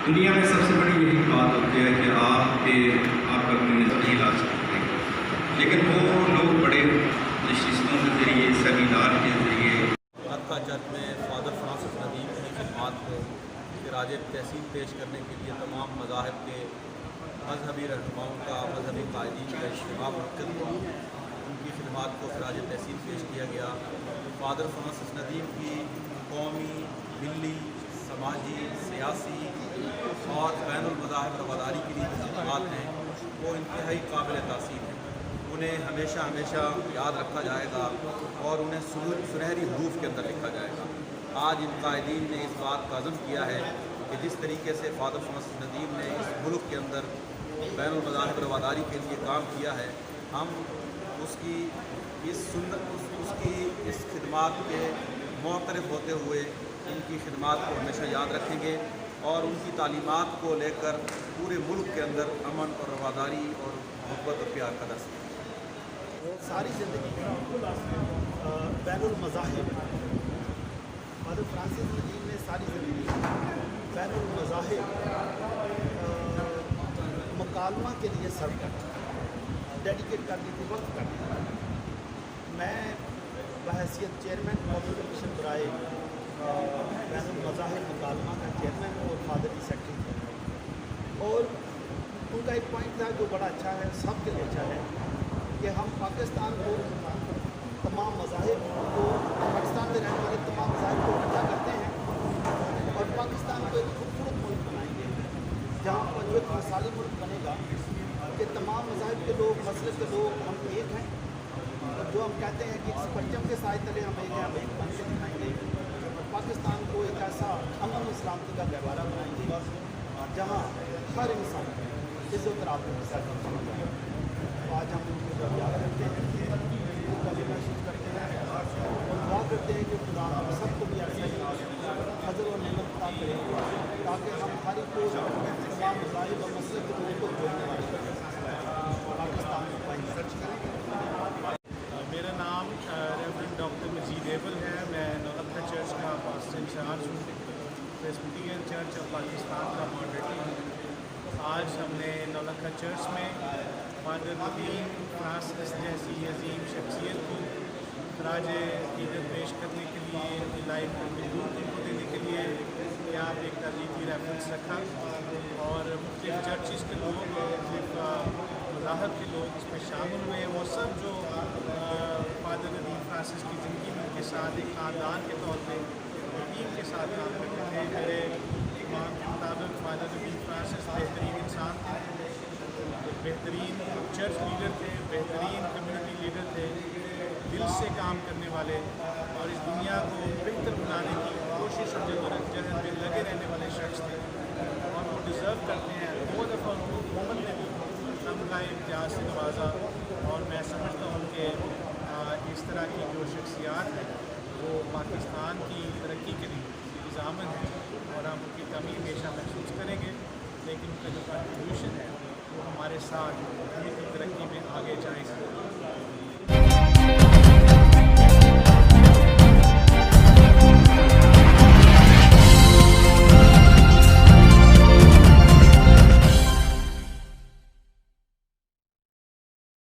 دنیا میں سب سے بڑی یہی بات ہوتی ہے کہ آپ کا کوئی نہیں لا سکتے، لیکن وہ لوگ بڑے نشستوں کے ذریعے، سیمینار کے ذریعے نلکھا چرچ میں فادر فرانسس ندیم کی خدمات کو خراج تحسین پیش کرنے کے لیے تمام مذاہب کے مذہبی رہنماؤں کا، مذہبی قائدین کا اجتماع منعقد ہوا۔ ان کی خدمات کو خراج تحسین پیش کیا گیا۔ فادر فرانسس ندیم کی قومی، ملی، سماجی، سیاسی اور بین المذاہب رواداری کی جو خدمات ہیں وہ انتہائی قابل تاثیر ہیں۔ انہیں ہمیشہ ہمیشہ یاد رکھا جائے گا اور انہیں سنہری حروف کے اندر لکھا جائے گا۔ آج ان قائدین نے اس بات کا عزم کیا ہے کہ جس طریقے سے فادر فرانسس ندیم نے اس ملک کے اندر بین المذاہب رواداری کے لیے کام کیا ہے، ہم اس کی اس خدمات کے معترف ہوتے ہوئے ان کی خدمات کو ہمیشہ یاد رکھیں گے اور ان کی تعلیمات کو لے کر پورے ملک کے اندر امن اور رواداری اور محبت اور پیار کا درس دیں۔ ساری زندگی بین المذاہب، فادر فرانسس ندیم نے ساری زندگی بین المذاہب مکالمہ کے لیے سر ڈیڈیکیٹ کر دی تھی، وقت کر دی تھی۔ میں بحیثیت چیئرمین پبلک کمیشن برائے بین المذاہب مکالمہ کا چیئرمین اور فادر کی سیکرٹری تھے، اور ان کا ایک پوائنٹ تھا جو بڑا اچھا ہے، سب کے لیے اچھا ہے، کہ ہم پاکستان کو، تمام مذاہب کو، پاکستان میں رہنے والے تمام مذاہب کو اکٹھا کرتے ہیں اور پاکستان کو ایک خوبصورت ملک بنائیں گے، جہاں پر جو ایک مثالی ملک بنے گا کہ تمام مذاہب کے لوگ، مسلک کے لوگ ہم ایک ہیں، جو ہم کہتے ہیں کہ اس پرچم کے سائے تلے ہم ایک ہیں، ہم ایک بن کے دکھائیں گے اور پاکستان کو ایک ایسا امن و سلامتی کا گہوارہ بنائیں گے جہاں ہر انسان عزت اور آبرو کے ساتھ سمجھ آئے۔ آج ہم ان کو یاد رکھتے ہیں، ان کا بھی محسوس کرتے ہیں اور دعا کرتے ہیں کہ خدا ہم سب کو بھی ایسا ہی فضل اور نعمت عطا کرے تاکہ ہم ہر ایک کو تمام مذاہب اور مسلک کے لوگوں کو جوڑنے والے پاکستان میں پائیں سرچ کریں۔ میرا نام ریورنڈ ڈاکٹر مجید ایبل ہے۔ میں نولکھا چرچ کا پاسٹر انچارج ہوں، پریسبیٹرین چرچ آف پاکستان کا ماڈریٹر ہوں۔ آج ہم نے نولکھا چرچ میں فادر ندیم فرانسس جیسی عظیم شخصیت کو خراج عقیدت پیش کرنے کے لیے، اپنی لائف کو مضبوط کو دینے کے لیے یہاں پہ ایک تاریخی ریفرنس رکھا اور مختلف چرچز کے لوگ، مختلف مذاہب کے لوگ اس میں شامل ہوئے۔ وہ سب جو فادر ندیم فرانسس کی زندگی میں ان کے ساتھ ایک خاندان کے طور پہ ٹیم کے ساتھ کام کرتے تھے۔ میرے ایمان کے مطابق فادر ندیم فرانسس بہترین انسان تھے، بہترین چرچ لیڈر تھے، بہترین کمیونٹی لیڈر تھے، دل سے کام کرنے والے اور اس دنیا کو بہتر بنانے کی کوشش اور جدوجہد میں لگے رہنے والے شخص تھے اور وہ ڈیزرو کرتے ہیں۔ دو دفعہ ان کو حکومت نے بھی نمائندہ امتیاز سے نوازا اور میں سمجھتا ہوں کہ اس طرح کی جو شخصیات ہیں وہ پاکستان کی ترقی کے لیے ضامن ہیں اور ہم ان کی کمی ہمیشہ محسوس کریں گے، لیکن ان کا جو کنٹریبیوشن ہے وہ ہمارے ساتھ ملک کی ترقی میں آگے جائیں گے۔